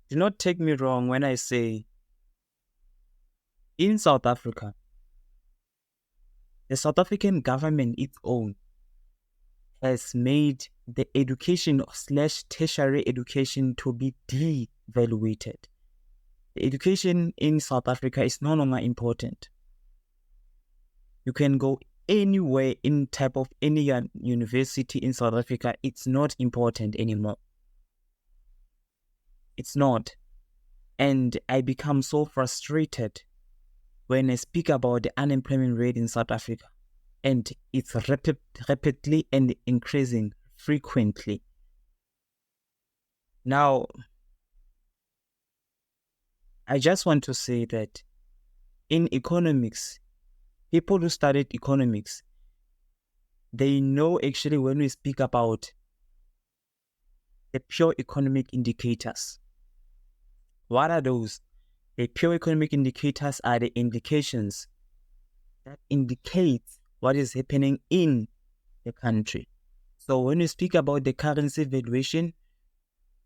Do not take me wrong when I say in South Africa, the South African government, its own, has made the education slash tertiary education to be devaluated. The education in South Africa is no longer important. You can go anywhere in type of any university in South Africa. It's not important anymore. It's not. And I become so frustrated when I speak about the unemployment rate in South Africa. And it's rapidly and increasing frequently. Now, I just want to say that in economics, people who studied economics, they know actually when we speak about the pure economic indicators. What are those? The pure economic indicators are the indications that indicate what is happening in the country. So when we speak about the currency valuation,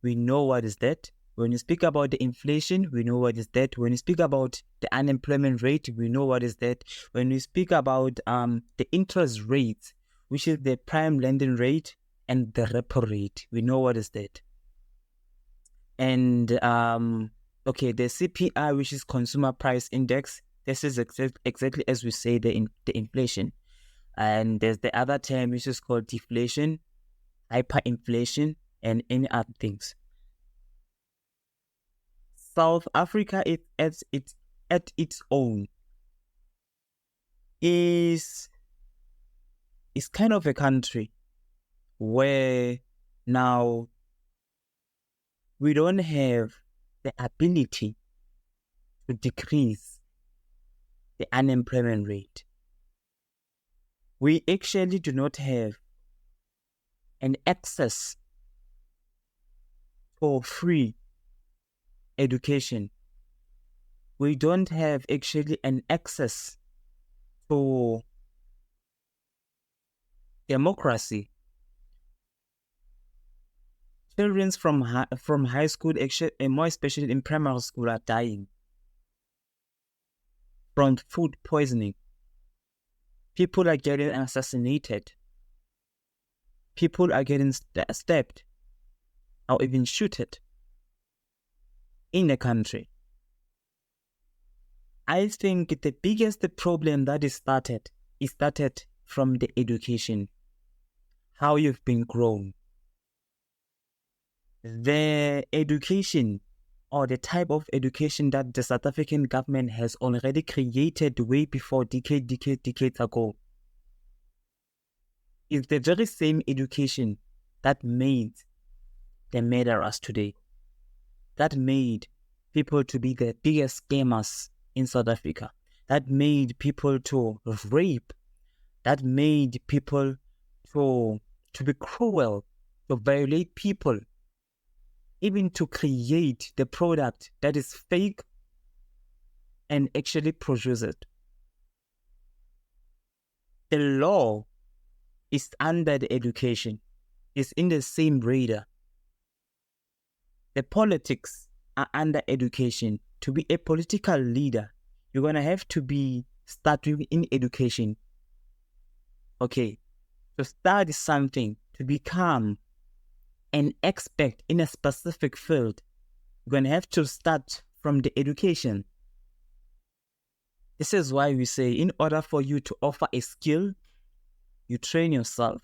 we know what is that. When you speak about the inflation, we know what is that. When you speak about the unemployment rate, we know what is that. When we speak about the interest rate, which is the prime lending rate and the repo rate, we know what is that. And okay, the CPI, which is consumer price index, this is exactly as we say the inflation. And there's the other term which is called deflation, hyperinflation, and any other things. South Africa, at its own, is kind of a country where now we don't have the ability to decrease the unemployment rate. We actually do not have an access for free education. We don't have actually an access to democracy. Children from high school, actually, and more especially in primary school, are dying from food poisoning. People are getting assassinated. People are getting stabbed or even shooted in the country. I think the biggest problem that is started from the education, how you've been grown. The education or the type of education that the South African government has already created way before decades ago is the very same education that made the murderers today, that made people to be the biggest scammers in South Africa, that made people to rape, that made people to be cruel, to violate people, even to create the product that is fake and actually produce it. The law is under the education, is in the same radar. The politics are under education. To be a political leader, you're going to have to be starting in education. Okay, to study something, to become an expert in a specific field, you're going to have to start from the education. This is why we say in order for you to offer a skill, you train yourself.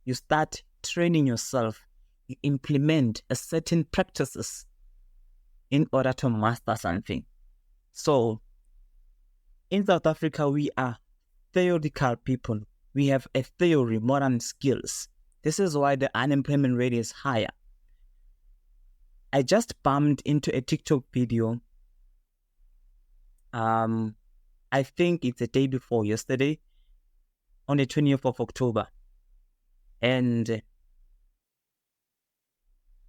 You start training yourself. You implement a certain practices in order to master something. So, in South Africa, we are theoretical people. We have a theory more than skills. This is why the unemployment rate is higher. I just bumped into a TikTok video. I think it's the day before yesterday, on the 20th of October. And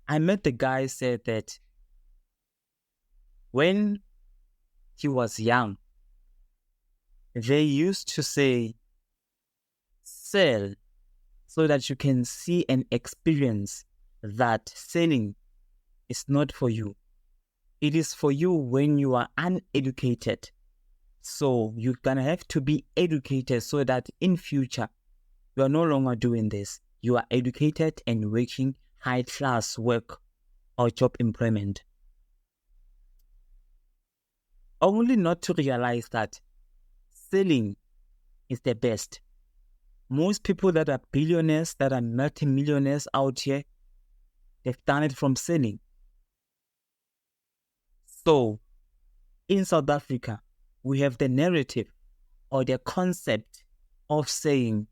I met the guy said that when he was young, they used to say, sell so that you can see and experience that selling is not for you. It is for you when you are uneducated. So you're going to have to be educated so that in future, you are no longer doing this. You are educated and working high class work or job employment. Only not to realize that selling is the best. Most people that are billionaires, that are multimillionaires out here, they've done it from selling. So in South Africa, we have the narrative or the concept of saying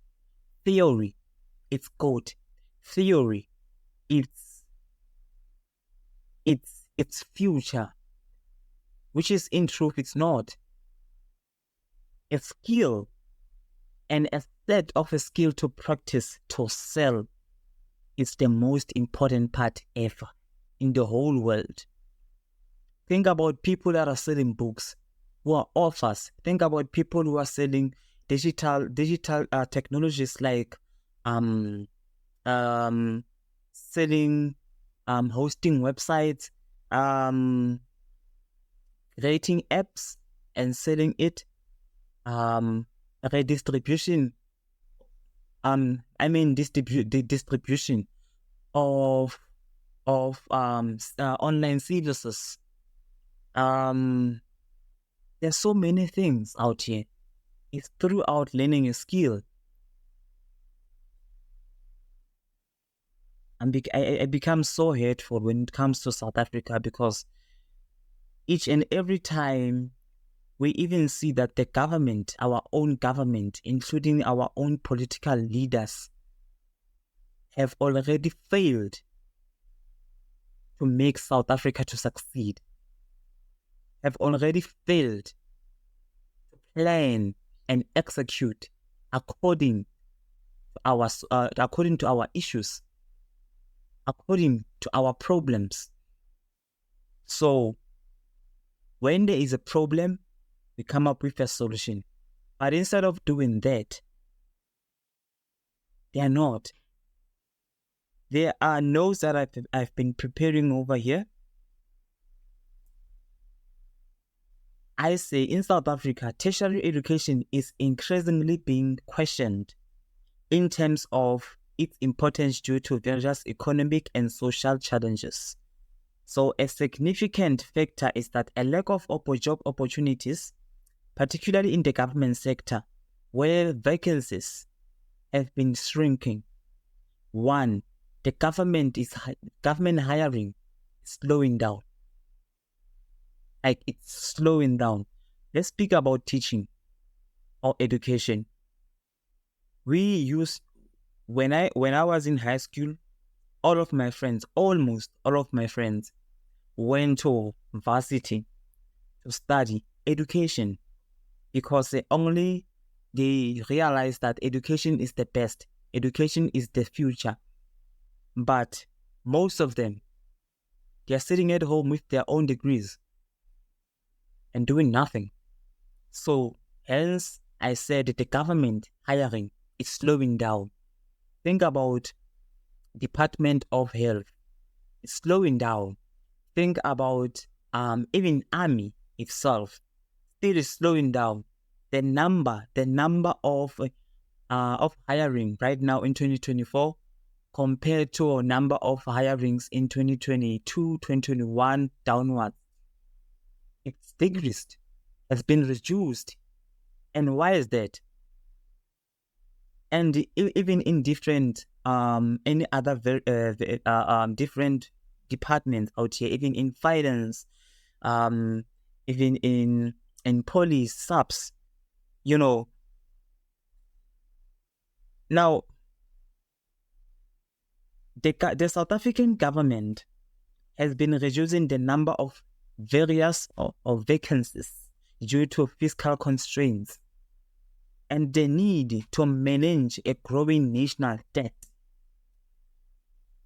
theory, it's good. Theory, it's future, which is in truth, it's not. A skill and a set of a skill to practice to sell is the most important part ever in the whole world. Think about people that are selling books, who are authors. Think about people who are selling digital technologies like selling hosting websites, creating apps and selling it, redistribution. The distribution of online services. There's so many things out here. It's throughout learning a skill. I become so hateful when it comes to South Africa because each and every time we even see that the government, our own government, including our own political leaders, have already failed to make South Africa to succeed, have already failed to plan and execute according to our issues, according to our problems. So when there is a problem, we come up with a solution. But instead of doing that, they are not. There are notes that I've been preparing over here. I say in South Africa, tertiary education is increasingly being questioned in terms of its importance due to various economic and social challenges. So a significant factor is that a lack of job opportunities, particularly in the government sector, where vacancies have been shrinking. One, the government hiring is slowing down. Like it's slowing down. Let's speak about teaching or education. When I was in high school, almost all of my friends went to varsity to study education because they realized that education is the best. Education is the future. But most of them, they're sitting at home with their own degrees and doing nothing. So hence I said that the government hiring is slowing down. Think about Department of Health. It's slowing down. Think about even army itself. Still is slowing down. The number of hiring right now in 2024 compared to a number of hirings in 2022, 2021 downwards, it's decreased, has been reduced. And why is that? And even in different any other different departments out here, even in finance, even in police, subs, now the South African government has been reducing the number of various of vacancies due to fiscal constraints and the need to manage a growing national debt.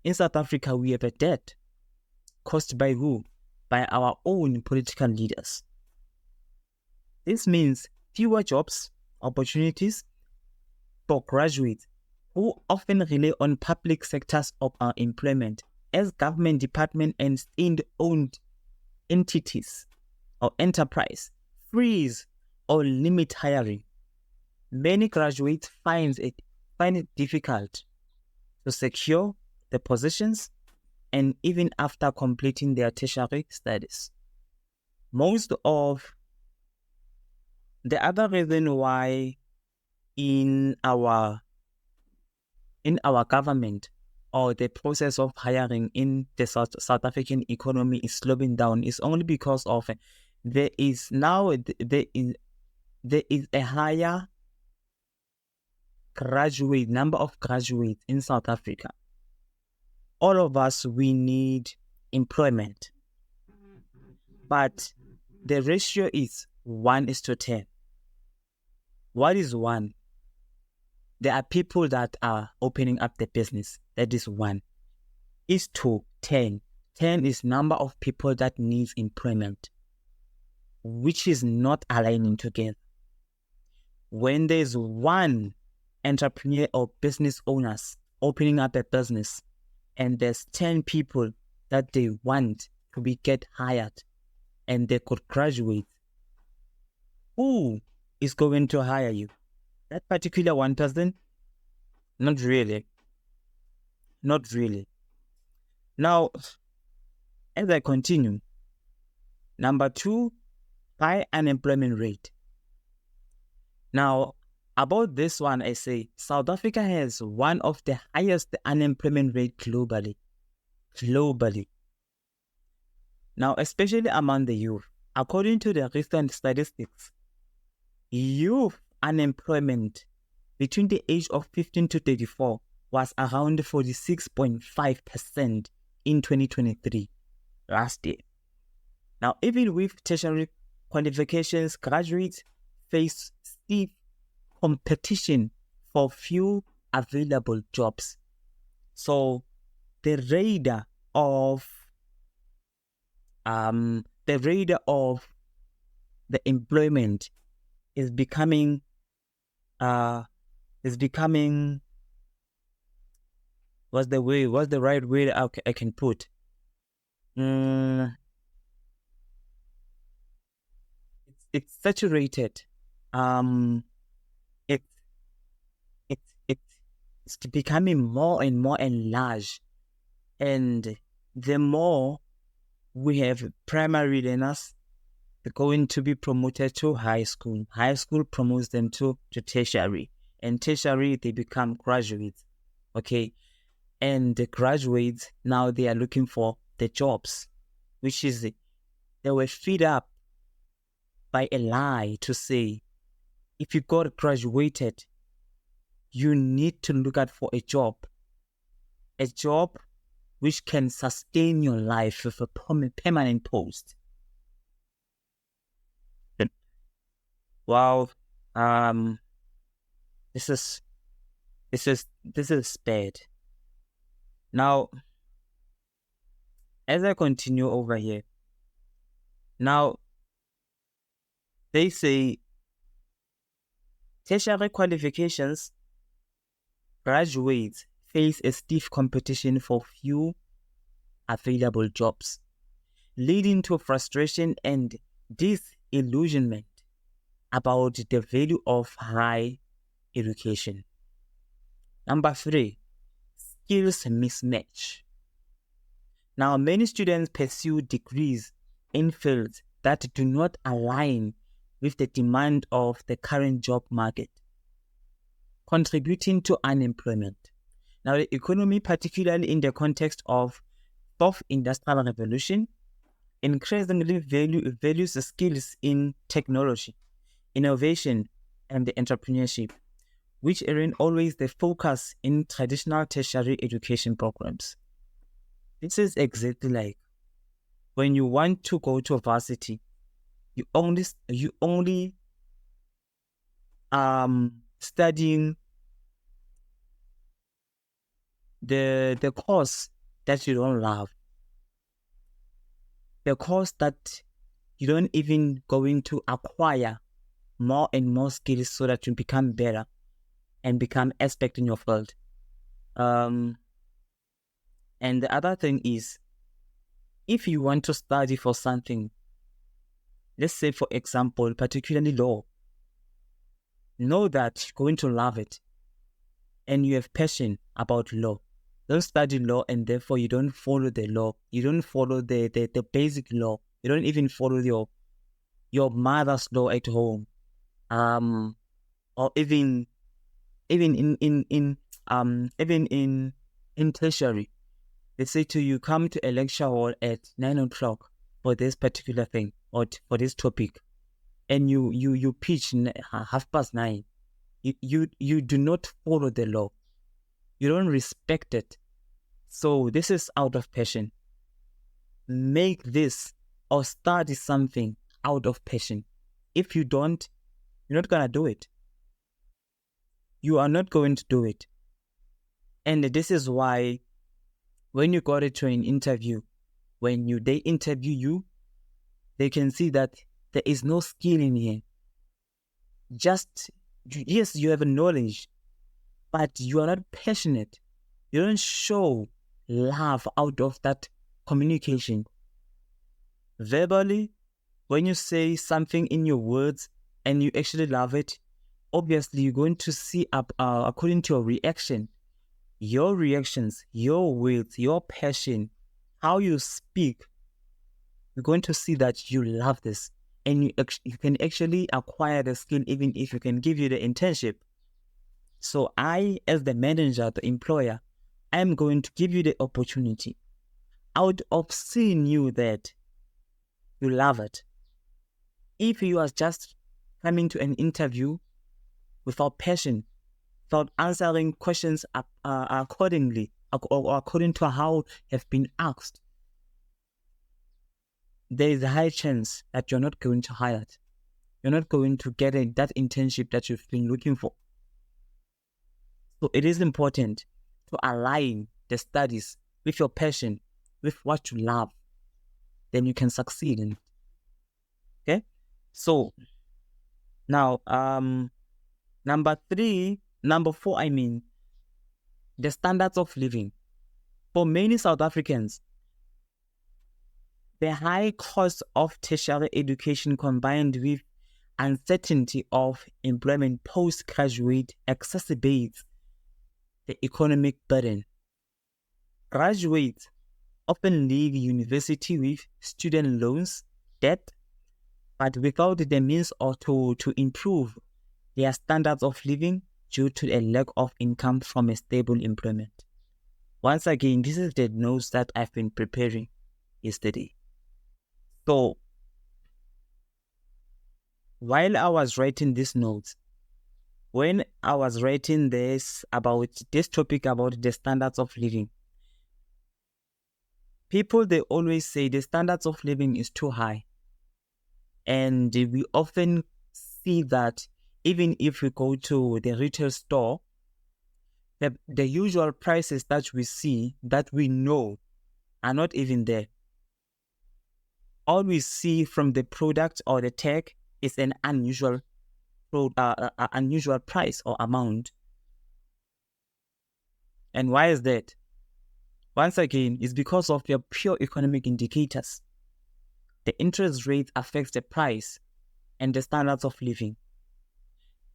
In South Africa, we have a debt caused by who? By our own political leaders. This means fewer jobs, opportunities for graduates who often rely on public sectors of employment as government department and state-owned entities or enterprise freeze or limit hiring, many graduates find it difficult to secure the positions, and even after completing their tertiary studies. Most of the other reason why in our government or the process of hiring in the South African economy is slowing down is only because of there is a higher number of graduates in South Africa. All of us, we need employment, but the ratio is 1:10. What is 1? There are people that are opening up the business. That is 1. Is to 10. 10 is number of people that needs employment, which is not aligning together. When there's 1 entrepreneur or business owners opening up a business, and there's 10 people that they want to get hired and they could graduate, who is going to hire you? That particular 1 person? Not really. Not really. Now, as I continue, number 2, high unemployment rate. Now, about this one, I say South Africa has one of the highest unemployment rate globally. Now, especially among the youth. According to the recent statistics, youth unemployment between the age of 15 to 34 was around 46.5% in 2023, last year. Now, even with tertiary qualifications, graduates face stiff competition for few available jobs. So the radar of the employment is becoming what's the right way I can put? It's saturated. It's becoming more and more enlarged, and the more we have primary learners, they're going to be promoted to high school. High school promotes them to tertiary, and tertiary they become graduates. Okay, and the graduates now they are looking for the jobs, which is they were fed up by a lie to say if you got graduated, you need to look out for a job which can sustain your life with a permanent post. Wow, this is bad. Now, as I continue over here, now they say tertiary qualifications graduates face a stiff competition for few available jobs, leading to frustration and disillusionment about the value of high education. Number 3, skills mismatch. Now, many students pursue degrees in fields that do not align with the demand of the current job market, contributing to unemployment. Now, the economy, particularly in the context of fourth industrial revolution, increasingly values the skills in technology, innovation, and the entrepreneurship, which aren't always the focus in traditional tertiary education programs. This is exactly like when you want to go to varsity, you only studying the course that you don't love, the course that you don't even going to acquire more and more skills so that you become better and become expert in your field. And the other thing is, if you want to study for something, let's say, for example, particularly law, know that you're going to love it and you have passion about law. Don't study law and therefore you don't follow the law. You don't follow the basic law. You don't even follow your mother's law at home. Or even in tertiary, they say to you, come to a lecture hall at 9 o'clock for this particular thing or for this topic, and you pitch 9:30. You do not follow the law. You don't respect it. So this is out of passion. Make this or study something out of passion. If you don't, you're not gonna do it. You are not going to do it. And this is why when you got it to an interview, they interview you, they can see that there is no skill in here. Just, yes, you have a knowledge, but you are not passionate. You don't show love out of that communication. Verbally, when you say something in your words and you actually love it, obviously you're going to see according to your reaction, your reactions, your words, your passion, how you speak, you're going to see that you love this. And you can actually acquire the skill even if you can give you the internship. So I, as the manager, the employer, I'm going to give you the opportunity out of seeing you that you love it. If you are just coming to an interview without passion, without answering questions accordingly or according to how have been asked, there is a high chance that you're not going to hire it. You're not going to get that internship that you've been looking for. So it is important to align the studies with your passion, with what you love. Then you can succeed in it. Okay? So now, number four, the standards of living. For many South Africans, the high cost of tertiary education combined with uncertainty of employment post-graduate exacerbates the economic burden. Graduates often leave university with student loans, debt, but without the means or to improve their standards of living due to a lack of income from a stable employment. Once again, this is the notes that I've been preparing yesterday. So, while I was writing these notes, when I was writing this topic about the standards of living, people, they always say the standards of living is too high. And we often see that even if we go to the retail store, the usual prices that we see, that we know, are not even there. All we see from the product or the tag is an unusual price or amount. And why is that? Once again, it's because of your pure economic indicators. The interest rate affects the price and the standards of living.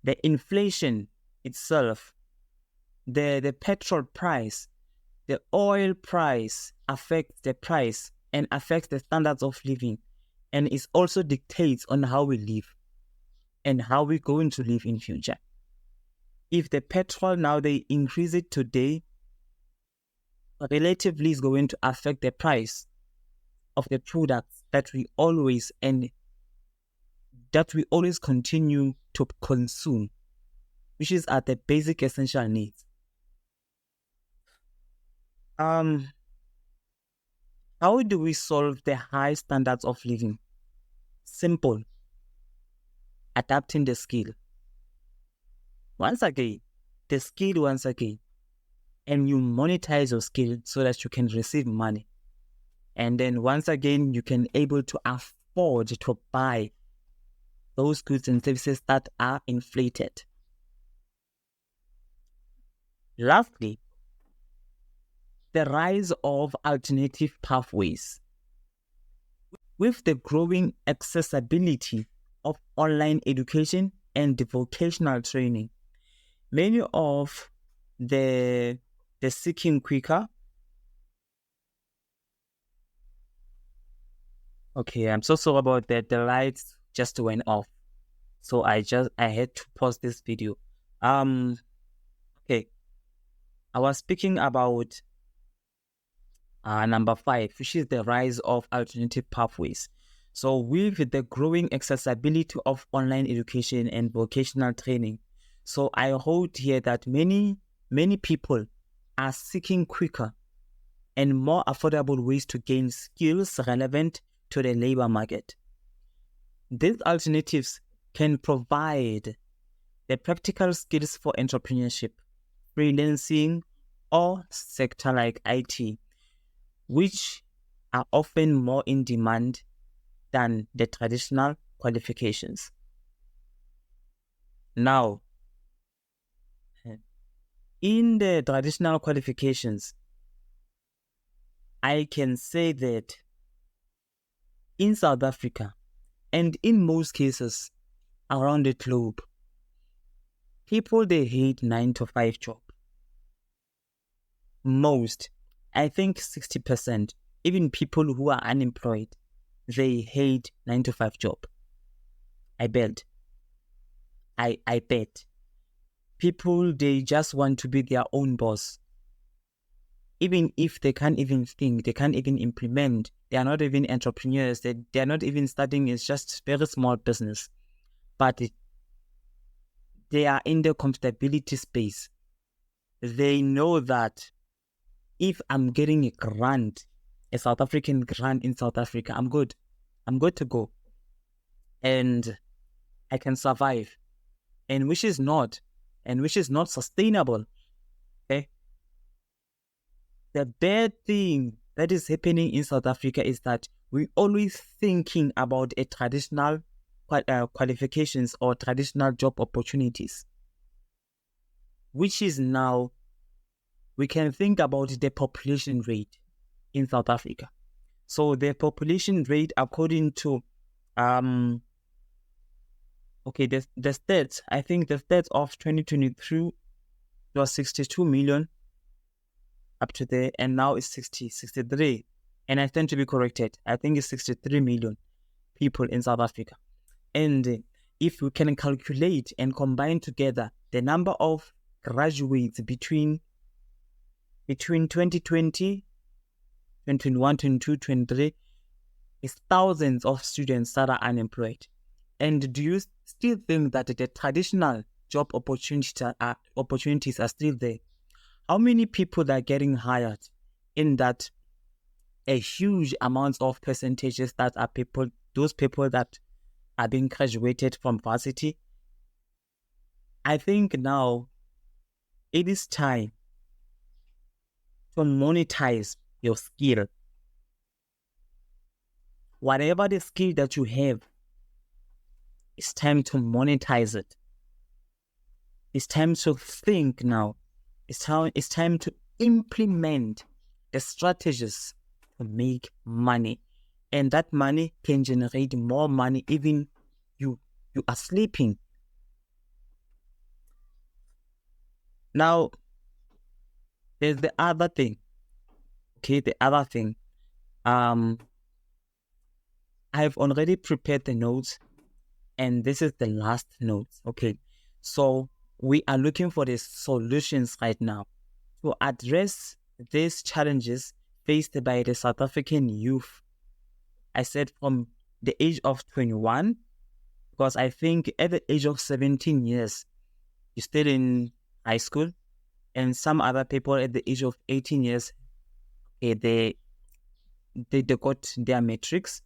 The inflation itself, the petrol price, the oil price affects the price and affects the standards of living, and it also dictates on how we live and how we're going to live in future. If the petrol now they increase it today, relatively is going to affect the price of the products that we always continue to consume, which is at the basic essential needs. How do we solve the high standards of living? Simple. Adapting the skill. Once again, and you monetize your skill so that you can receive money. And then once again, you can able to afford to buy those goods and services that are inflated. Lastly, the rise of alternative pathways. With the growing accessibility of online education and vocational training, many of the seeking quicker. Okay, I'm so sorry about that. The lights just went off, so I had to pause this video. Okay, I was speaking about number 5, which is the rise of alternative pathways. So with the growing accessibility of online education and vocational training, so I hold here that many people are seeking quicker and more affordable ways to gain skills relevant to the labor market. These alternatives can provide the practical skills for entrepreneurship, freelancing, or sector like IT, which are often more in demand than the traditional qualifications. Now, in the traditional qualifications, I can say that in South Africa, and in most cases around the globe, people, they hate 9 to 5 job. Most, I think 60%, even people who are unemployed, they hate 9 to 5 job. I bet. I bet. People, they just want to be their own boss. Even if they can't even think, they can't even implement, they are not even entrepreneurs, they are not even starting, it's just very small business. But they are in the comfortability space. They know that if I'm getting a grant, a South African grant in South Africa, I'm good. I'm good to go. And I can survive. And which is not sustainable. Okay. The bad thing that is happening in South Africa is that we always thinking about a traditional qualifications or traditional job opportunities, which is now we can think about the population rate in South Africa. So the population rate, according to the stats, I think the stats of 2023 was 62 million up to there, and now it's 63. And I tend to be corrected. I think it's 63 million people in South Africa. And if we can calculate and combine together the number of graduates between 2020, 2021, 22, 23, it's thousands of students that are unemployed. And do you still think that the traditional job opportunities are still there? How many people are getting hired in that a huge amount of percentages that are those people that are being graduated from varsity? I think now it is time to monetize your skill. Whatever the skill that you have, it's time to monetize it. It's time to think now. It's time to implement the strategies to make money. And that money can generate more money even you are sleeping. Now, there's the other thing. Okay, the other thing. I've already prepared the notes, and this is the last note. Okay, so we are looking for the solutions right now to address these challenges faced by the South African youth. I said from the age of 21, because I think at the age of 17 years, you're still in high school, and some other people at the age of 18 years, okay, they got their matrix,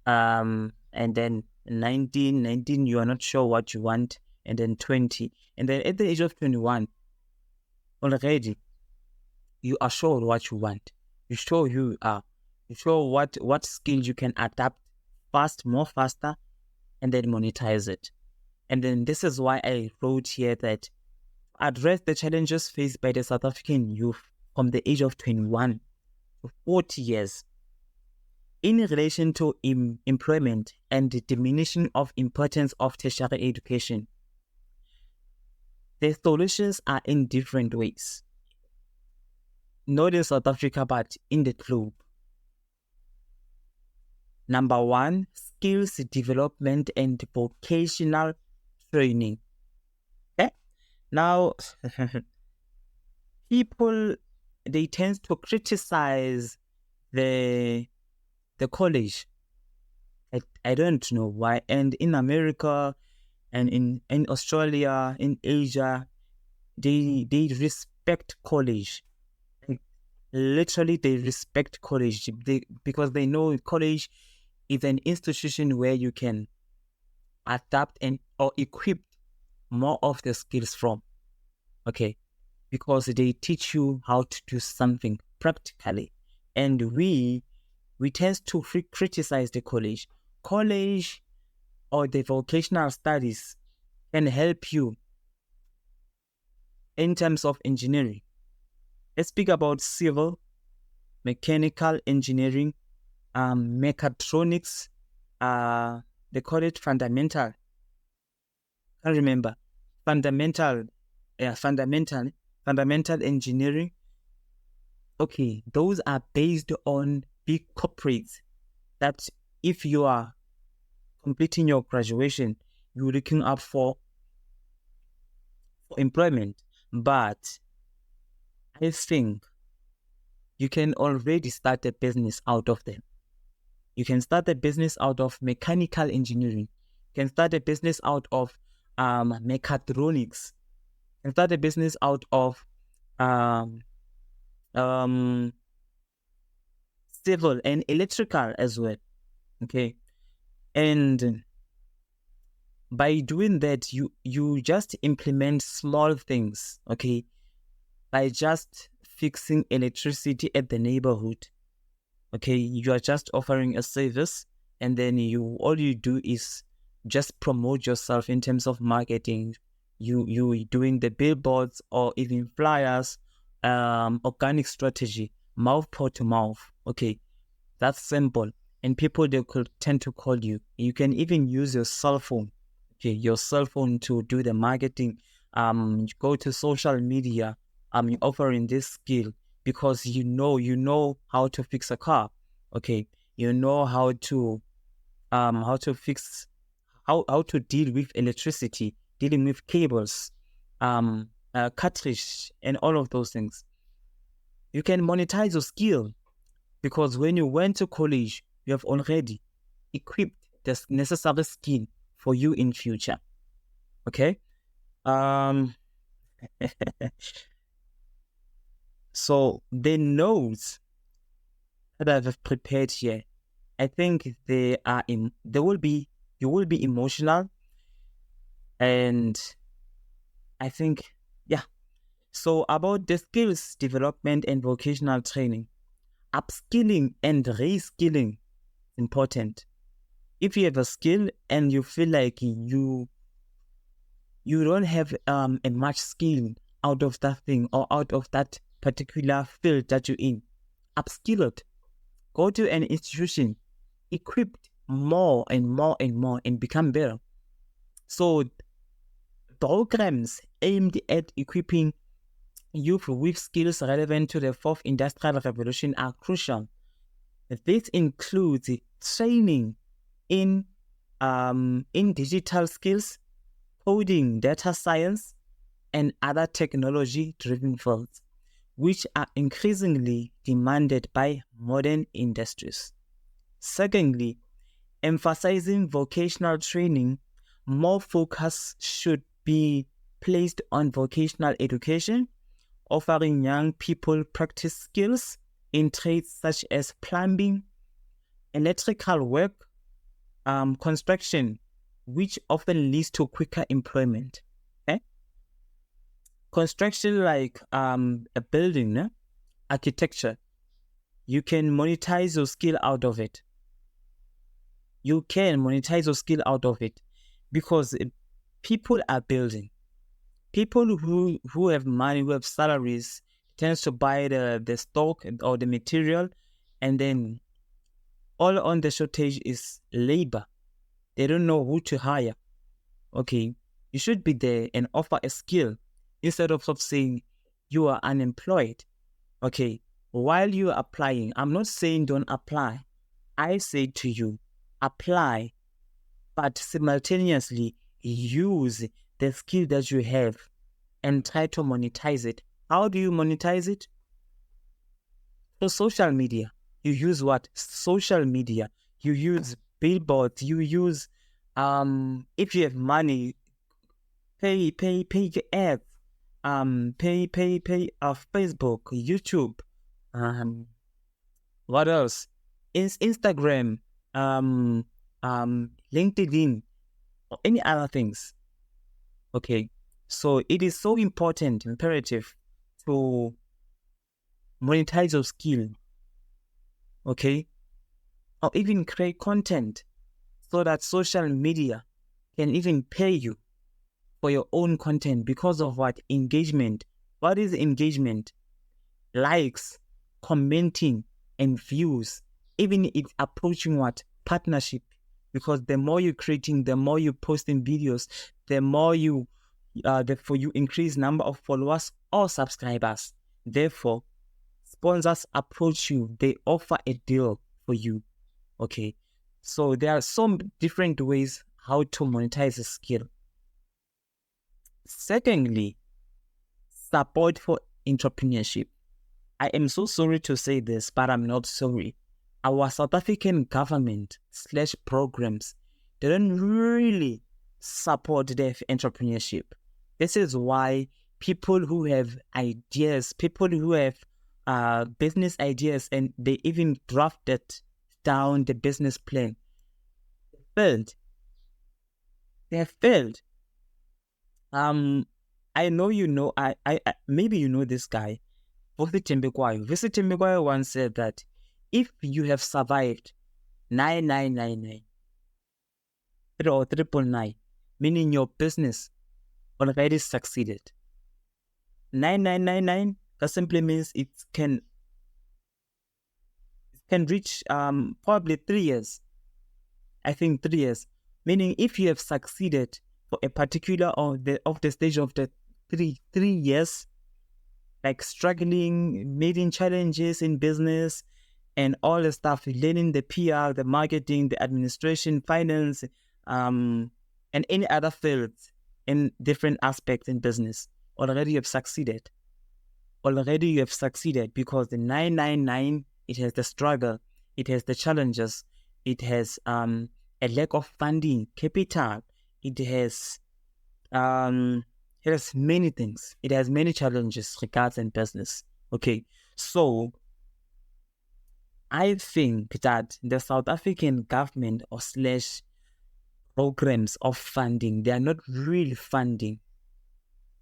and then 19, you are not sure what you want, and then 20, and then at the age of 21, already, you are sure what you want. You sure who you are. You sure what skills you can adapt more faster, and then monetize it. And then this is why I wrote here that address the challenges faced by the South African youth from the age of 21 to 40 years. in relation to employment and the diminishing of importance of tertiary education, the solutions are in different ways. Not in South Africa, but in the globe. Number one, skills development and vocational training. Okay? Now, people, they tend to criticize the college. I don't know why. And in America and in Australia, in Asia, they respect college. Like, literally, they respect college because they know college is an institution where you can adapt and or equip more of the skills from. Okay, because they teach you how to do something practically, and we tend to criticize the college. College or the vocational studies can help you in terms of engineering. Let's speak about civil, mechanical engineering, mechatronics. They call it fundamental. I can't remember. Fundamental engineering. Okay, those are based on big corporates that if you are completing your graduation, you're looking up for employment. But I think you can already start a business out of them. You can start a business out of mechanical engineering. You can start a business out of mechatronics. You can start a business out of civil and electrical as well. Okay. And by doing that, you just implement small things. Okay. By just fixing electricity at the neighborhood. Okay, you are just offering a service, and then all you do is just promote yourself in terms of marketing. You doing the billboards or even flyers, organic strategy, mouth to mouth. Okay, that's simple, and people, they could tend to call you. You can even use your cell phone. Okay, your cell phone to do the marketing. You go to social media. You're offering this skill because you know how to fix a car. Okay, you know how to fix how to deal with electricity, dealing with cables, cartridge, and all of those things. You can monetize your skill because when you went to college, you have already equipped the necessary skill for you in future. Okay. So the notes that I've prepared here, I think you will be emotional, and I think, yeah. So about the skills development and vocational training, upskilling and reskilling important. If you have a skill and you feel like you don't have a much skill out of that thing or out of that particular field that you're in, upskill it. Go to an institution equipped more and more and more and become better. So programs aimed at equipping youth with skills relevant to the fourth industrial revolution are crucial. This includes training in digital skills, coding, data science, and other technology-driven fields, which are increasingly demanded by modern industries. Secondly, emphasizing vocational training, more focus should be placed on vocational education, offering young people practice skills in trades such as plumbing, electrical work, construction, which often leads to quicker employment. Okay? Construction like a building, architecture, you can monetize your skill out of it. You can monetize your skill out of it because people are building. People who have money, who have salaries, tends to buy the stock or the material, and then all on the shortage is labor. They don't know who to hire. Okay, you should be there and offer a skill instead of saying you are unemployed. Okay, while you are applying, I'm not saying don't apply. I say to you, apply, but simultaneously use the skill that you have and try to monetize it. How do you monetize it? So social media. You use what? Social media. You use billboards. You use, if you have money, pay the ads. Pay Facebook, YouTube. What else? Instagram, LinkedIn, or any other things. Okay. So it is so important, imperative to monetize your skill. Okay. Or even create content so that social media can even pay you for your own content because of what? Engagement. What is engagement? Likes, commenting, and views. Even it's approaching what? Partnership. Because the more you're creating, the more you're posting videos, the more you, therefore you increase number of followers or subscribers. Therefore, sponsors approach you, they offer a deal for you. Okay. So there are some different ways how to monetize a skill. Secondly, support for entrepreneurship. I am so sorry to say this, but I'm not sorry. Our South African government / programs, they don't really support the entrepreneurship. This is why people who have ideas, people who have business ideas, and they even drafted down the business plan, failed. They have failed. I know you know. I maybe you know this guy. Visi Tembekwayo once said that if you have survived 9999 or 999, meaning your business already succeeded. 9999, that simply means it can reach probably 3 years. I think 3 years. Meaning if you have succeeded for a particular of the stage of the three years, like struggling, meeting challenges in business and all the stuff, learning the PR, the marketing, the administration, finance, and any other fields in different aspects in business, already you have succeeded. Already you have succeeded because the 999, it has the struggle, it has the challenges, it has a lack of funding, capital, it has many things. It has many challenges regarding business. Okay, so I think that the South African government or / programs of funding, they are not really funding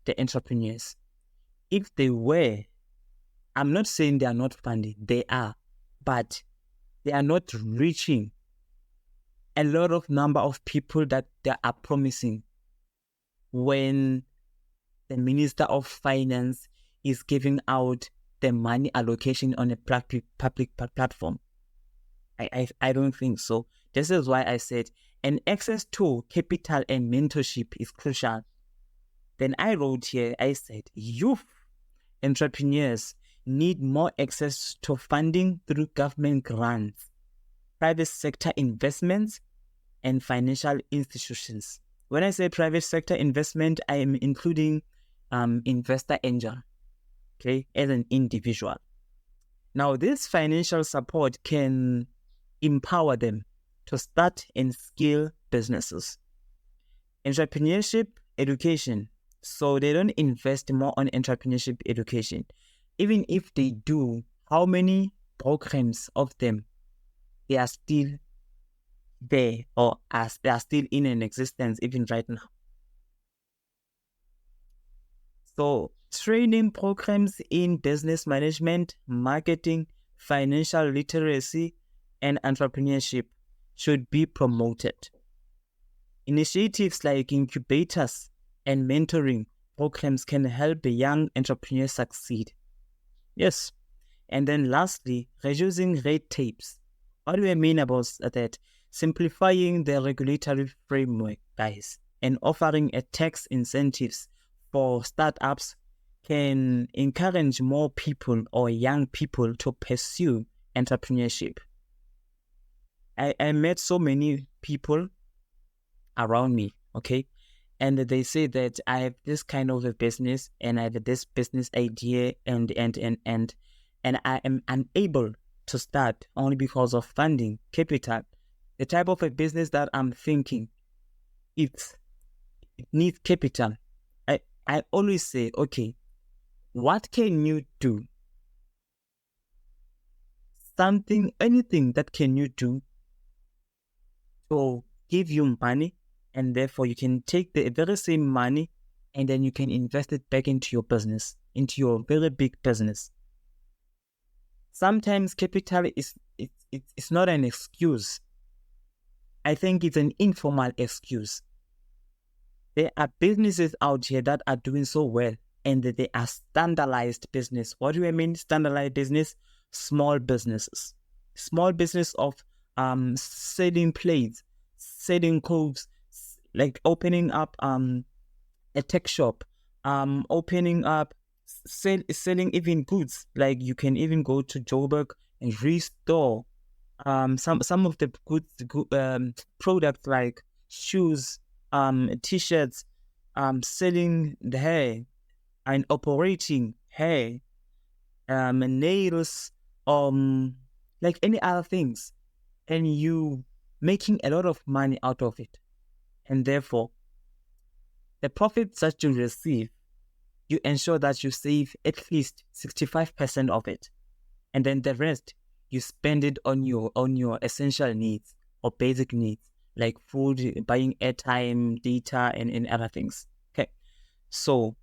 the entrepreneurs. If they were, I'm not saying they are not funding, they are, but they are not reaching a lot of number of people that they are promising when the Minister of Finance is giving out the money allocation on a public platform. I don't think so. This is why I said an access to capital and mentorship is crucial. Then I wrote here, I said, youth entrepreneurs need more access to funding through government grants, private sector investments, and financial institutions. When I say private sector investment, I am including investor angel, okay, as an individual. Now, this financial support can empower them to start and scale businesses. Entrepreneurship education. So they don't invest more on entrepreneurship education. Even if they do, how many programs of them, they are still there or they are still in an existence even right now? So training programs in business management, marketing, financial literacy, and entrepreneurship should be promoted. Initiatives like incubators and mentoring programs can help young entrepreneurs succeed. Yes. And then lastly, reducing red tapes. What do I mean about that? Simplifying the regulatory framework, guys, and offering a tax incentives for startups can encourage more people or young people to pursue entrepreneurship. I met so many people around me, okay? And they say that I have this kind of a business and I have this business idea and I am unable to start only because of funding, capital. The type of a business that I'm thinking, it needs capital. I always say, okay, what can you do? Anything that can you do to give you money, and therefore you can take the very same money and then you can invest it back into your business, into your very big business. Sometimes capital it's not an excuse. I think it's an informal excuse. There are businesses out here that are doing so well and they are standardized business. What do I mean standardized business? Small businesses. Small business of selling plates, selling clothes, like opening up a tech shop, opening up selling even goods. Like you can even go to Joburg and restore some of the good products like shoes, t-shirts, selling the hair and operating hair, nails, like any other things, and you making a lot of money out of it, and therefore the profits that you receive, you ensure that you save at least 65% of it, and then the rest you spend it on your essential needs or basic needs like food, buying airtime, data, and other things. Okay, so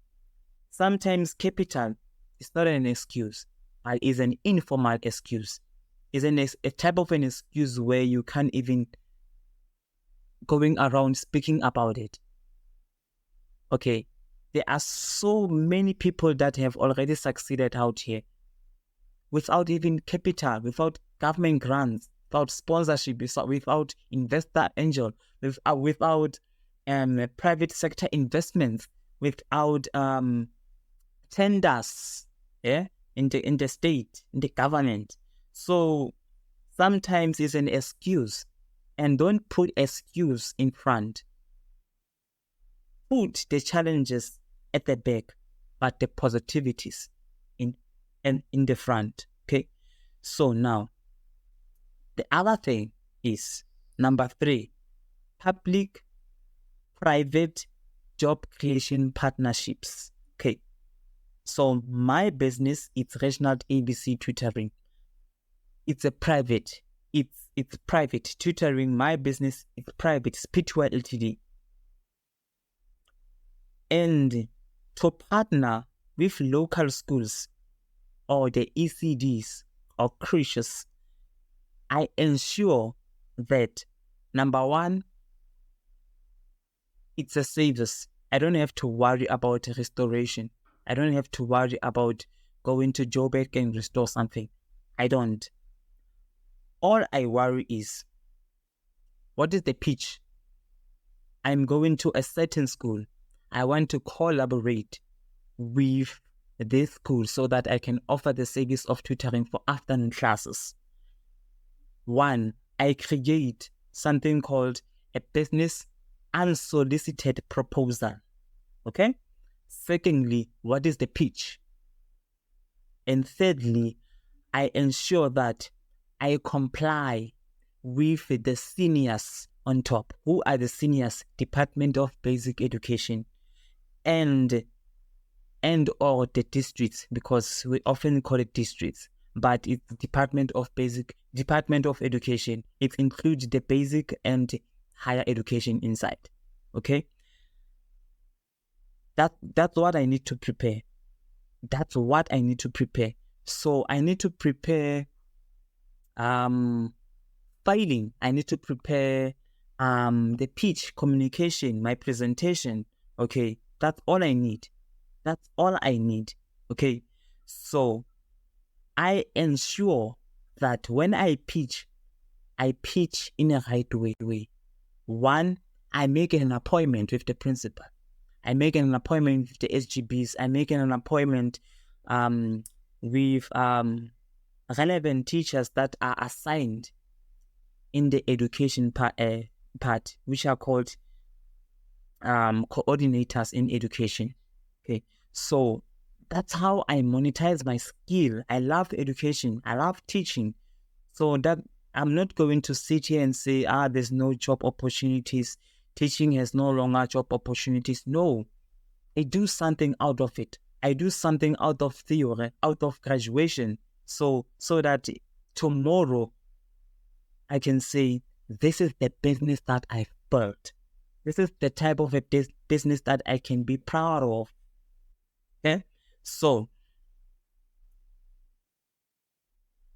sometimes capital is not an excuse, but is an informal excuse. It's a type of an excuse where you can't even going around speaking about it. Okay, there are so many people that have already succeeded out here without even capital, without government grants, without sponsorship, without investor angel, without private sector investments, without tenders, yeah, in the state, in the government. So sometimes it's an excuse, and don't put excuse in front. Put the challenges at the back, but the positivities in the front. Okay. So now the other thing is number 3, public private job creation partnerships. Okay. So my business, it's Regional ABC Tutoring. It's a private. It's private tutoring. My business is private. Spiritual Ltd. And to partner with local schools or the ECDs or creches, I ensure that number 1, it's a service. I don't have to worry about restoration. I don't have to worry about going to Joburg and restore something. I don't. All I worry is, what is the pitch? I'm going to a certain school. I want to collaborate with this school so that I can offer the service of tutoring for afternoon classes. 1, I create something called a business unsolicited proposal. Okay? Secondly, what is the pitch? And thirdly, I ensure that I comply with the seniors on top. Who are the seniors? Department of Basic Education and or the districts, because we often call it districts, but it's Department of Education. It includes the basic and higher education inside. Okay, that's what I need to prepare. That's what I need to prepare. So I need to prepare filing. I need to prepare the pitch, communication, my presentation. Okay, that's all I need. That's all I need. Okay, so I ensure that when I pitch, I pitch in a right way. One, I make an appointment with the principal. I make an appointment with the SGBs. I make an appointment with relevant teachers that are assigned in the education part, which are called coordinators in education. Okay, so that's how I monetize my skill. I love education. I love teaching. So that I'm not going to sit here and say, there's no job opportunities. Teaching has no longer job opportunities. No, I do something out of it. I do something out of theory, out of graduation. So that tomorrow I can say, this is the business that I've built. This is the type of a business that I can be proud of. Okay? So,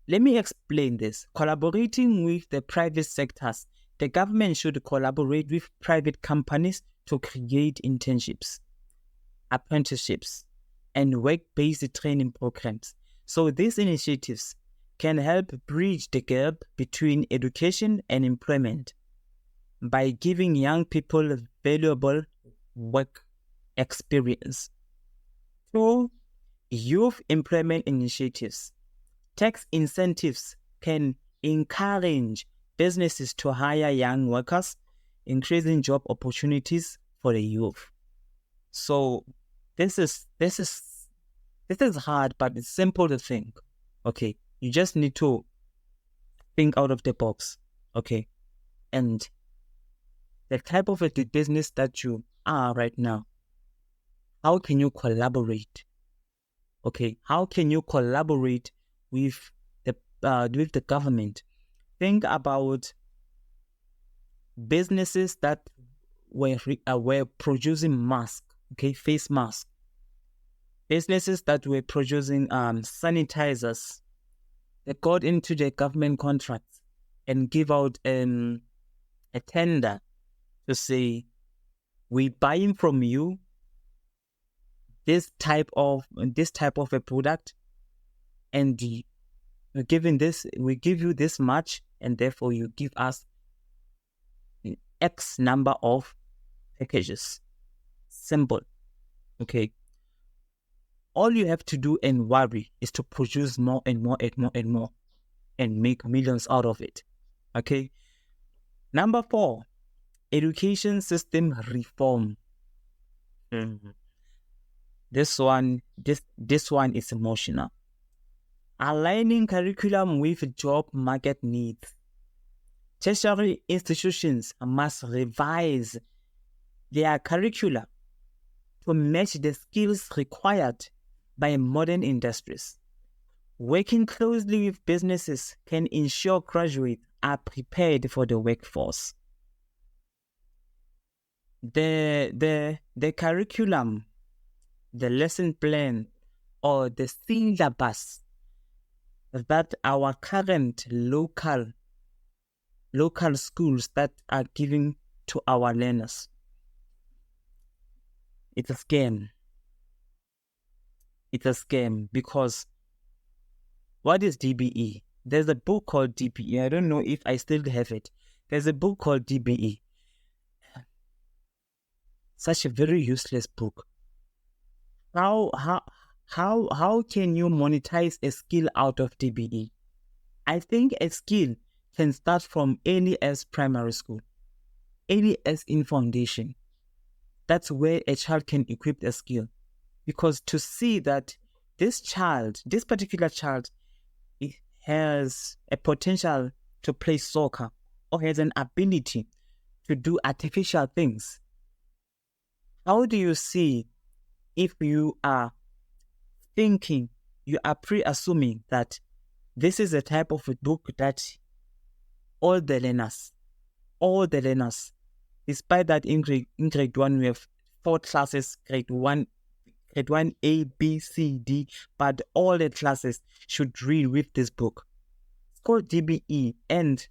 let me explain this. Collaborating with the private sectors. The government should collaborate with private companies to create internships, apprenticeships, and work-based training programs. So these initiatives can help bridge the gap between education and employment by giving young people valuable work experience. Through youth employment initiatives, tax incentives can encourage businesses to hire young workers, increasing job opportunities for the youth. So this is hard, but it's simple to think. Okay, you just need to think out of the box. Okay, and the type of a business that you are right now, how can you collaborate? Okay, how can you collaborate with the government? Think about businesses that were producing masks, okay, face masks. Businesses that were producing sanitizers. They got into the government contracts and give out a tender to say, we're buying from you this type of a product, and we give you this much, and therefore you give us X number of packages. Simple. Okay. All you have to do and worry is to produce more and more and more and more and make millions out of it. Okay. Number 4, education system reform. Mm-hmm. This one is emotional. Aligning curriculum with job market needs. Tertiary institutions must revise their curricula to match the skills required by modern industries. Working closely with businesses can ensure graduates are prepared for the workforce. The curriculum, the lesson plan, or the syllabus that our current local schools that are giving to our learners, it's a scam. It's a scam because what is DBE? There's a book called DBE. I don't know if I still have it. There's a book called DBE. Such a very useless book. How can you monetize a skill out of DBE? I think a skill can start from early as primary school, early as in foundation. That's where a child can equip a skill. Because to see that this particular child, it has a potential to play soccer or has an ability to do artificial things. How do you see if you are thinking, you are pre-assuming that this is a type of a book that all the learners, despite that in grade 1 we have 4 classes, grade 1 A, B, C, D, but all the classes should read with this book. It's called DBE, and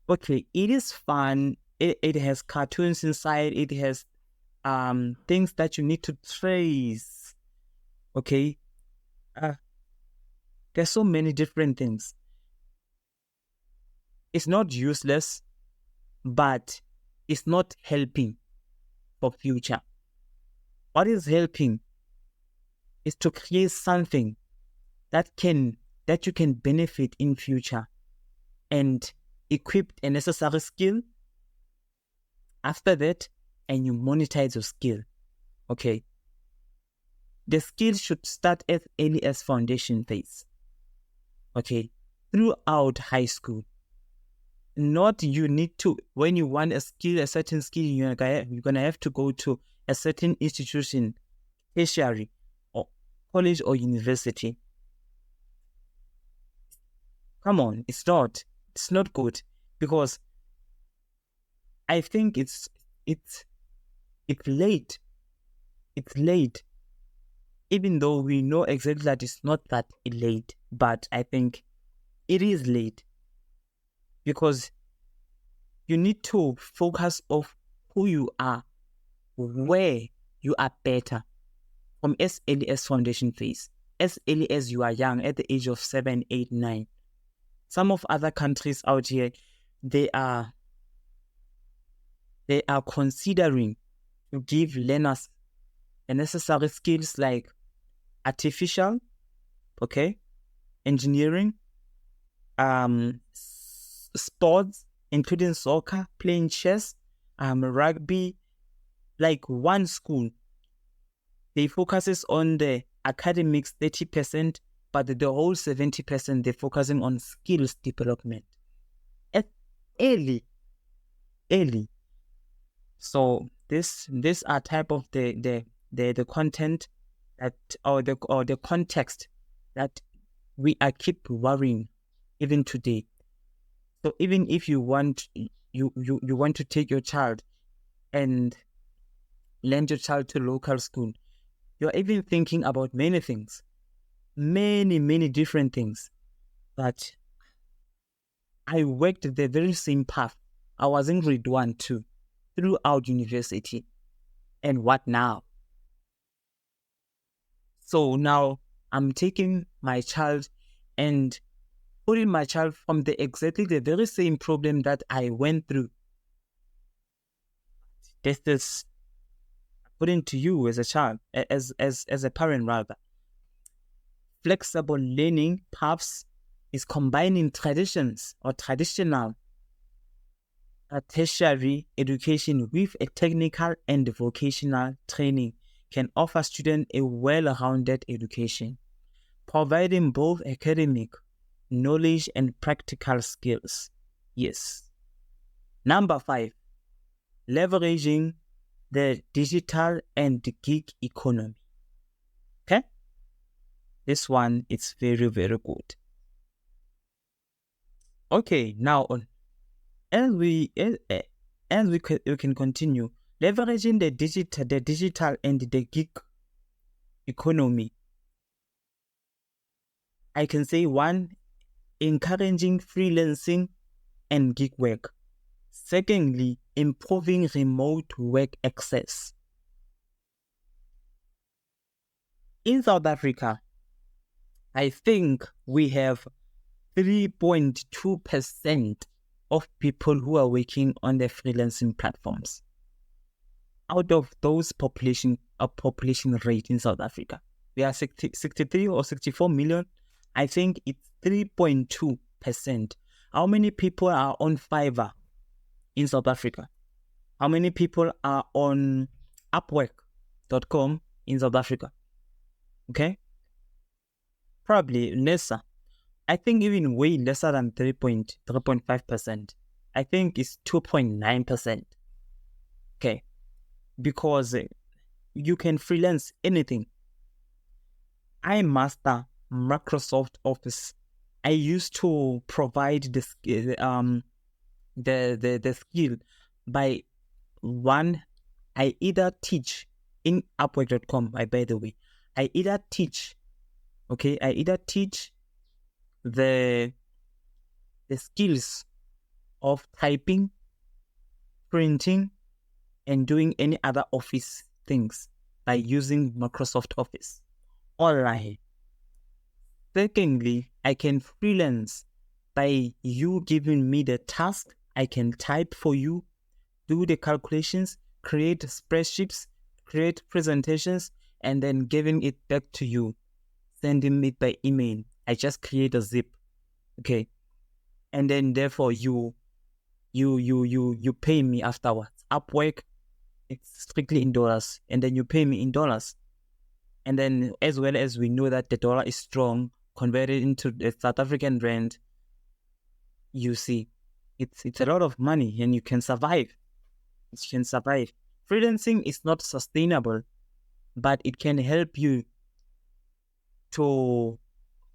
okay, it is fun. It has cartoons inside. It has things that you need to trace. Okay, there's so many different things. It's not useless, but it's not helping for future. What is helping is to create something that you can benefit in future and equip a necessary skill after that, and you monetize your skill. Okay. The skill should start as early as foundation phase. Okay. Throughout high school. Not you need to, when you want a skill, a certain skill, you're gonna have to go to a certain institution, tertiary, or college or university. Come on, it's not good, because I think it's late. It's late. Even though we know exactly that it's not that late, but I think it is late, because you need to focus on who you are, where you are better from as early as foundation phase, as early as you are young, at the age of 7, 8, 9. Some of other countries out here, they are considering to give learners the necessary skills like artificial, okay, engineering, sports, including soccer, playing chess, rugby. Like one school, they focuses on the academics 30%, but the whole 70% they're focusing on skills development at early. So these are type of the content that, or the context that we are keep worrying even today. So even if you want to take your child and lend your child to local school, you're even thinking about many things, many different things. But I worked the very same path. I was in grade 1 too, throughout university. And what now? So now I'm taking my child and putting my child from exactly the very same problem that I went through. This is putting to you as a child, as a parent rather. Flexible learning paths is combining traditions or traditional tertiary education with a technical and vocational training can offer students a well-rounded education, providing both academic knowledge and practical skills. Yes. Number 5, leveraging the digital and the gig economy. Okay? This one is very good. Okay, now on as we can continue leveraging the digital and the gig economy. I can say 1, encouraging freelancing and gig work. Secondly, improving remote work access. In South Africa, I think we have 3.2% of people who are working on the freelancing platforms. Out of those population rate in South Africa, we are 63 or 64 million. I think it's 3.2%. How many people are on Fiverr in South Africa? How many people are on Upwork.com in South Africa? Okay? Probably lesser. I think even way lesser than 3.5%. I think it's 2.9%. Okay. Because you can freelance anything. I master Microsoft Office. I used to provide the skill by 1. I either teach in Upwork.com. By the way, I either teach the skills of typing, printing, and doing any other office things by using Microsoft Office. Alright. Secondly, I can freelance by you giving me the task, I can type for you, do the calculations, create spreadsheets, create presentations, and then giving it back to you, sending it by email. I just create a zip, okay? And then therefore you pay me afterwards. Upwork, it's strictly in dollars, and then you pay me in dollars. And then as well as we know that the dollar is strong, converted into the South African rand, you see, it's a lot of money and you can survive. You can survive. Freelancing is not sustainable, but it can help you to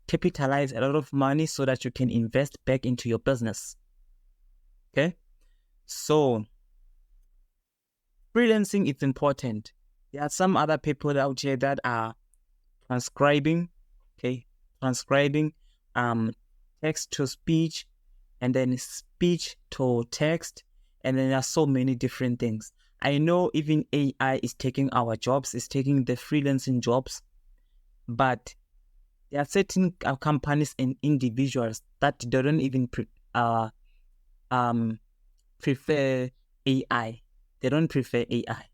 capitalize a lot of money so that you can invest back into your business. Okay? So freelancing is important. There are some other people out here that are transcribing, text to speech, and then speech to text, and then there are so many different things. I know even AI is taking our jobs, is taking the freelancing jobs, but there are certain companies and individuals that don't even prefer AI. They don't prefer AI.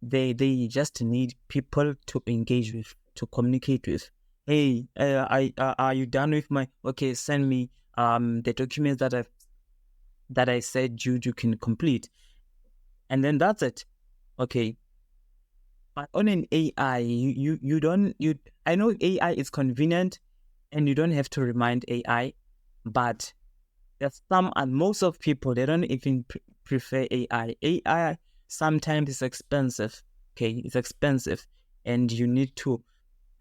They just need people to engage with, to communicate with. Hey, are you done with my? Okay, send me the documents that I said you can complete, and then that's it. Okay. But on an AI, you don't. I know AI is convenient, and you don't have to remind AI, but there's some, and most of people, they don't even prefer AI. AI sometimes is expensive. Okay, it's expensive, and you need to.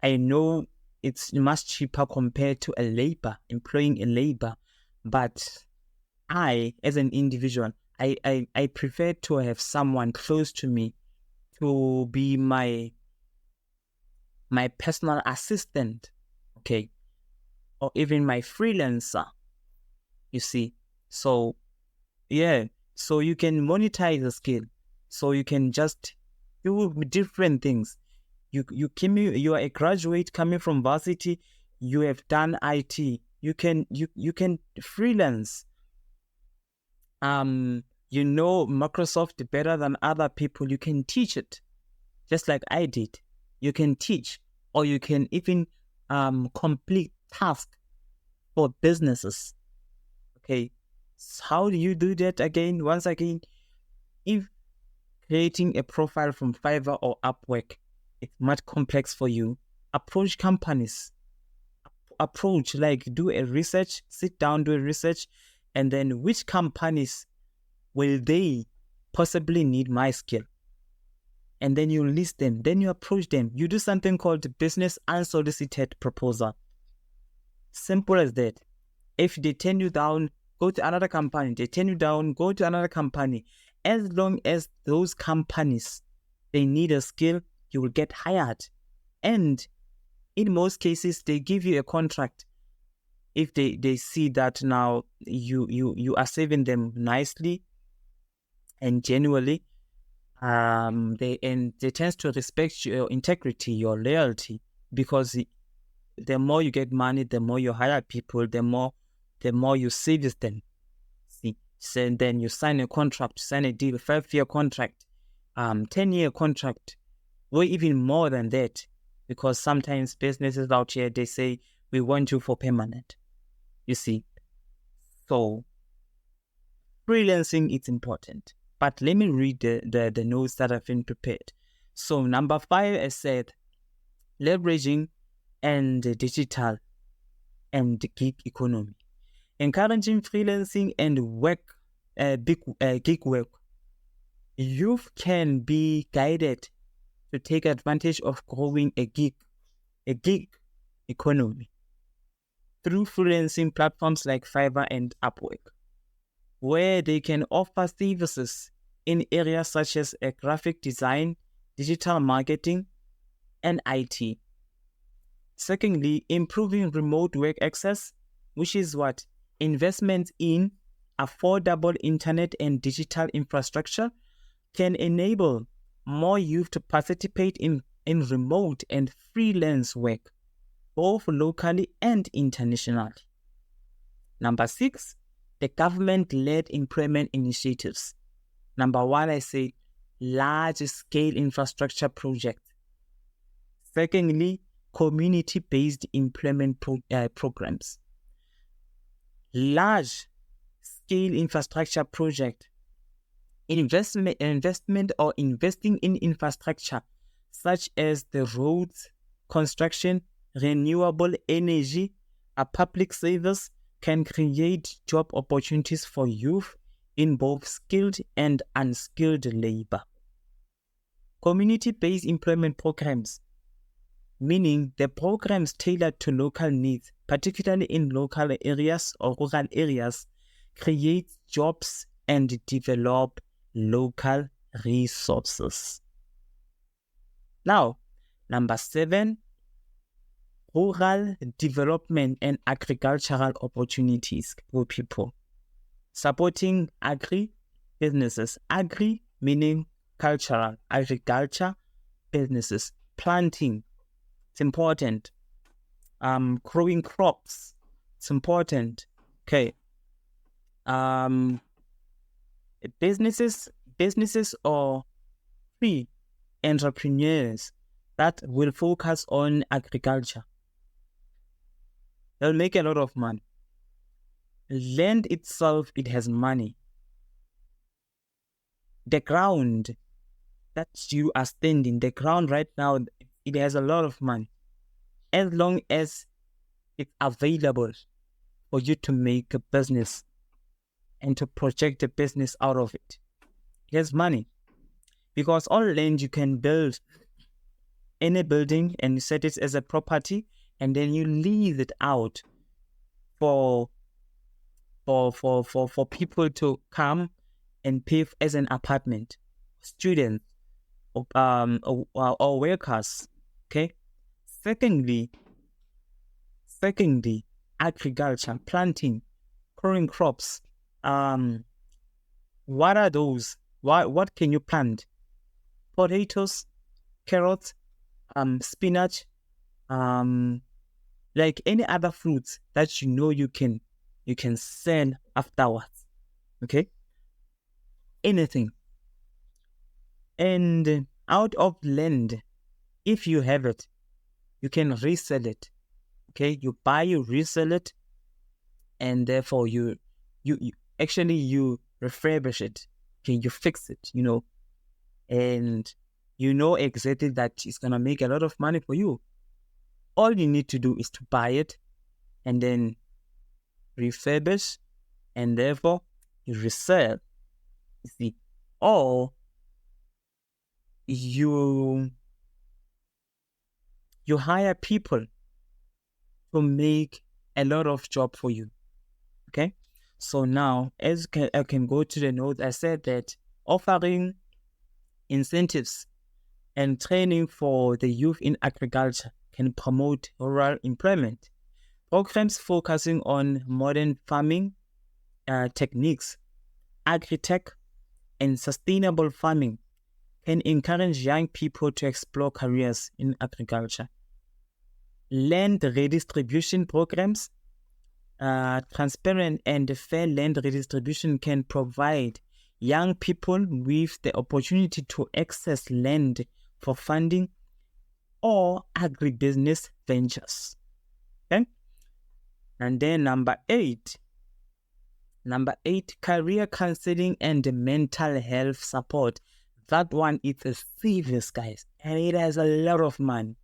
I know it's much cheaper compared to employing a labor, but I, as an individual, I prefer to have someone close to me to be my personal assistant, okay, or even my freelancer, you see. So yeah, so you can monetize the skill, so you can just do different things. You are a graduate coming from varsity, you have done IT, you can freelance. You know Microsoft better than other people, you can teach it, just like I did. You can teach, or you can even complete tasks for businesses. Okay, so how do you do that again? Once again, if creating a profile from Fiverr or Upwork, it's much complex for you. Approach companies. Do a research, sit down, do a research, and then which companies will they possibly need my skill? And then you list them, then you approach them. You do something called business unsolicited proposal. Simple as that. If they turn you down, go to another company. They turn you down, go to another company. As long as those companies, they need a skill, you will get hired. And in most cases, they give you a contract. If they see that now you are saving them nicely and genuinely, they tend to respect your integrity, your loyalty, because the more you get money, the more you hire people, the more you service them. See, so then you sign a contract, sign a deal, 5-year contract, 10-year contract, or even more than that, because sometimes businesses out here, they say, we want you for permanent. You see, so freelancing is important. But let me read the notes that have been prepared. So number 5, I said, leveraging and digital and gig economy. Encouraging freelancing and gig work. Youth can be guided to take advantage of growing a gig economy through freelancing platforms like Fiverr and Upwork, where they can offer services in areas such as graphic design, digital marketing, and IT. Secondly, improving remote work access, which is what? Investment in affordable internet and digital infrastructure can enable more youth to participate in remote and freelance work, both locally and internationally. Number 6, the government-led employment initiatives. Number 1, I say large-scale infrastructure projects. Secondly, community-based employment programs. Large-scale infrastructure project, investment or investing in infrastructure such as the roads, construction, renewable energy, public service can create job opportunities for youth in both skilled and unskilled labor. Community-based employment programs, meaning the programs tailored to local needs, particularly in local areas or rural areas, create jobs and develop local resources. Now, number 7, rural development and agricultural opportunities for people. Supporting agri-businesses. Agri meaning cultural, agriculture businesses. Planting, it's important. Growing crops, it's important. Okay. Businesses or free entrepreneurs that will focus on agriculture. They'll make a lot of money. Land itself, it has money. The ground that you are standing, the ground right now, it has a lot of money. As long as it's available for you to make a business and to project a business out of it. It has money. Because on land you can build any building and set it as a property, and then you lease it out for people to come and pay as an apartment, students or workers. Okay. Secondly, agriculture, planting, growing crops. What are those? What can you plant? Potatoes, carrots, spinach, like any other fruits that you can sell afterwards. Okay, anything. And out of land, if you have it, you can resell it. Okay, you buy, you resell it, and therefore you refurbish it. Okay, you fix it, and exactly that it's gonna make a lot of money for you. All you need to do is to buy it and then refurbish, and therefore you resell. You see, or you hire people to make a lot of job for you. Okay, so now as I can go to the note, I said that offering incentives and training for the youth in agriculture can promote rural employment. Programs focusing on modern farming techniques, agri-tech, and sustainable farming can encourage young people to explore careers in agriculture. Land redistribution programs, transparent and fair land redistribution can provide young people with the opportunity to access land for funding or agribusiness ventures. Okay? And then number 8, career counseling and mental health support. That one is a serious, guys, and it has a lot of money.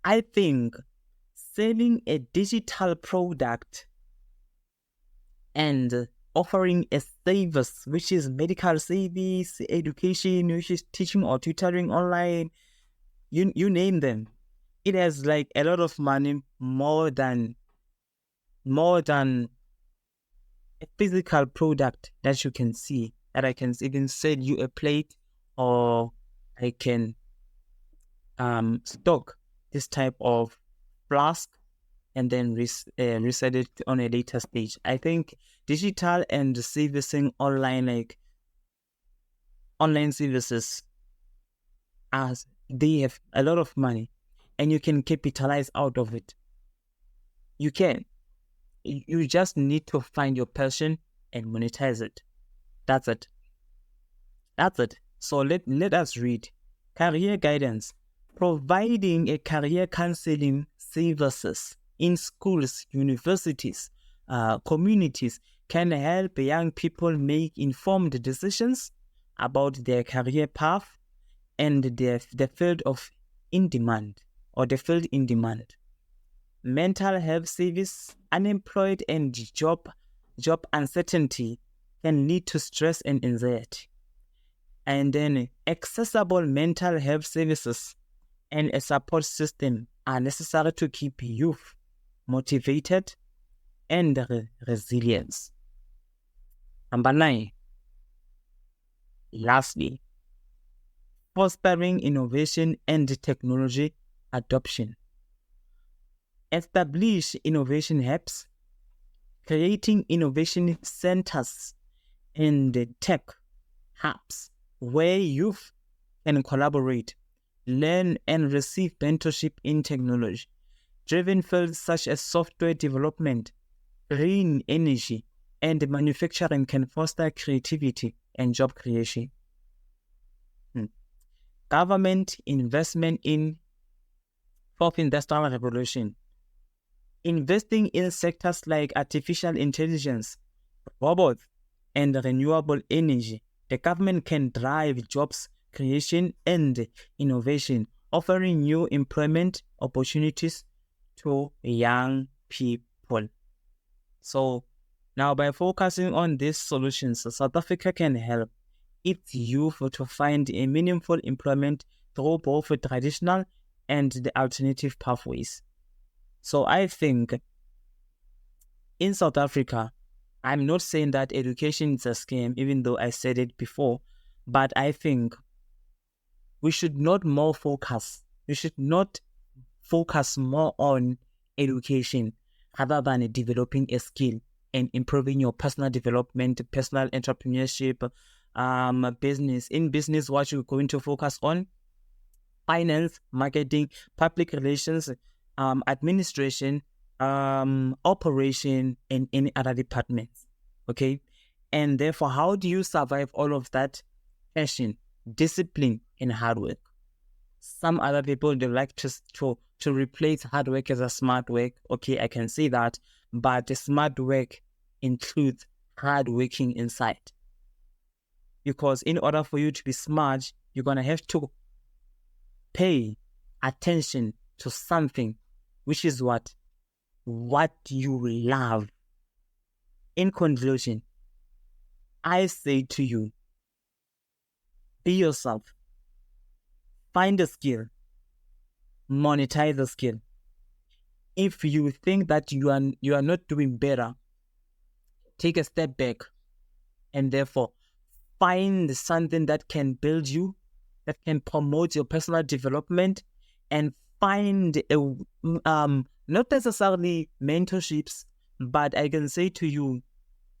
I think selling a digital product and offering a service, which is medical service, education, which is teaching or tutoring online, you name them, it has like a lot of money, more than a physical product that you can see, that I can even sell you a plate, or I can stock this type of flask and then resell it on a later stage. I think digital and servicing online, like online services, as they have a lot of money and you can capitalize out of it. You can. You just need to find your passion and monetize it. That's it. So let us read. Career guidance. Providing a career counseling services in schools, universities, communities can help young people make informed decisions about their career path and the field in demand. Mental health service, unemployed and job uncertainty can lead to stress and anxiety. And then accessible mental health services and a support system are necessary to keep youth motivated and resilient. Number 9, lastly, fostering innovation and technology adoption. Establish innovation hubs, creating innovation centers and tech hubs where youth can collaborate, learn and receive mentorship in technology-driven fields such as software development, green energy, and manufacturing can foster creativity and job creation. Government investment in fourth industrial revolution. Investing in sectors like artificial intelligence, robots, and renewable energy, the government can drive jobs creation and innovation, offering new employment opportunities to young people. So now by focusing on these solutions, South Africa can help its youth to find a meaningful employment through both traditional and the alternative pathways. So I think in South Africa, I'm not saying that education is a scam, even though I said it before, but I think we should not focus more on education rather than developing a skill and improving your personal development, personal entrepreneurship, business. In business, what you're going to focus on? Finance, marketing, public relations, administration, operation, and any other departments. Okay, and therefore, how do you survive all of that? Passion, discipline, and hard work. Some other people, they like to replace hard work as a smart work. Okay, I can say that, but the smart work includes hard working inside. Because in order for you to be smart, you're gonna have to pay attention to something, which is what you love. In conclusion, I say to you, be yourself, find a skill, monetize the skill. If you think that you are not doing better, take a step back and therefore find something that can build you, that can promote your personal development, and find not necessarily mentorships, but I can say to you,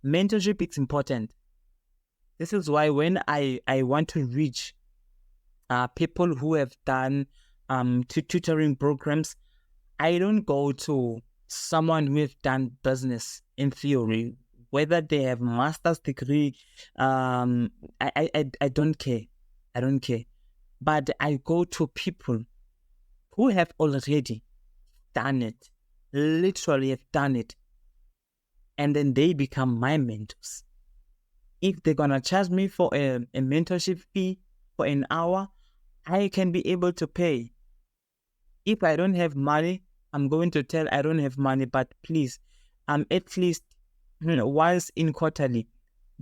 mentorship is important. This is why when I want to reach people who have done tutoring programs, I don't go to someone who have done business in theory, whether they have master's degree. I don't care. I don't care. But I go to people who have already done it, literally have done it, and then they become my mentors. If they're gonna charge me for a mentorship fee for an hour, I can be able to pay. If I don't have money, I'm going to tell I don't have money, but please, at least once in quarterly,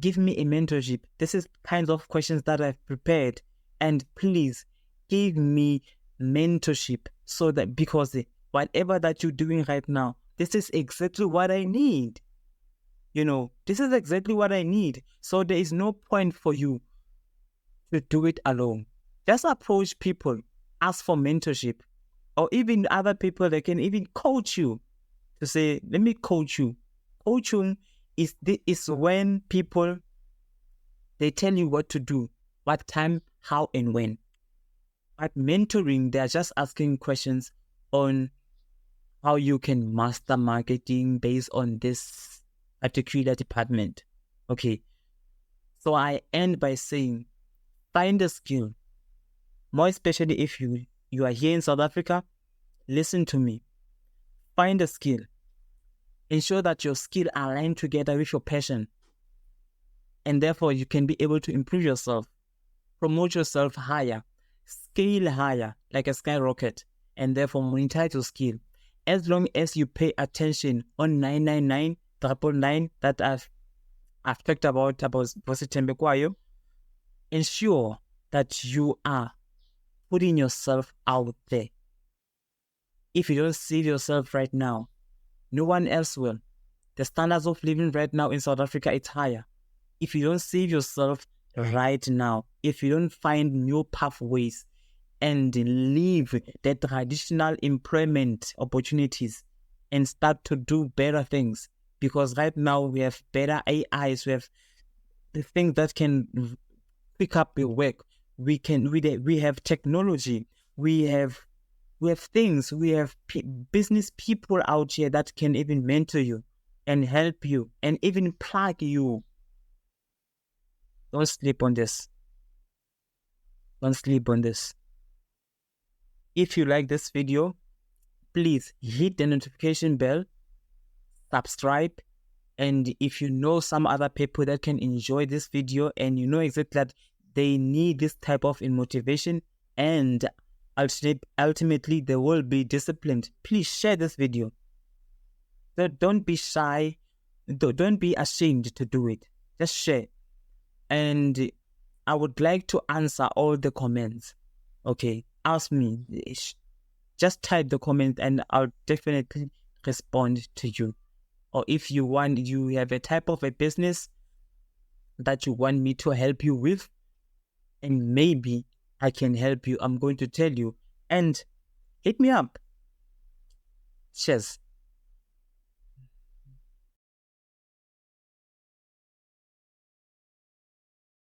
give me a mentorship. This is kinds of questions that I've prepared, and please give me mentorship so that, because whatever that you're doing right now, this is exactly what I need. This is exactly what I need. So there is no point for you to do it alone. Just approach people, ask for mentorship, or even other people that can even coach you to say, let me coach you. Coaching is when people, they tell you what to do, what time, how, and when. But mentoring, they're just asking questions on how you can master marketing based on this particular department. Okay. So I end by saying, find a skill. More especially if you are here in South Africa, listen to me. Find a skill. Ensure that your skill align together with your passion. And therefore you can be able to improve yourself, promote yourself higher, scale higher like a skyrocket, and therefore monetize your skill. As long as you pay attention on 999, 999 that I've talked about Tembe, ensure that you are putting yourself out there. If you don't see yourself right now, no one else will. The standards of living right now in South Africa is higher. If you don't save yourself right now, if you don't find new pathways and leave the traditional employment opportunities and start to do better things, because right now we have better AIs, we have the things that can pick up your work. We have technology, we have things, we have business people out here that can even mentor you and help you and even plug you. Don't sleep on this. Don't sleep on this. If you like this video, please hit the notification bell, subscribe, and if you know some other people that can enjoy this video and you know exactly that they need this type of motivation and ultimately they will be disciplined, please share this video. So don't be shy, don't be ashamed to do it. Just share. And I would like to answer all the comments. Okay, ask me. Just type the comment and I'll definitely respond to you. Or if you have a type of a business that you want me to help you with, and maybe I can help you, I'm going to tell you. And hit me up. Cheers.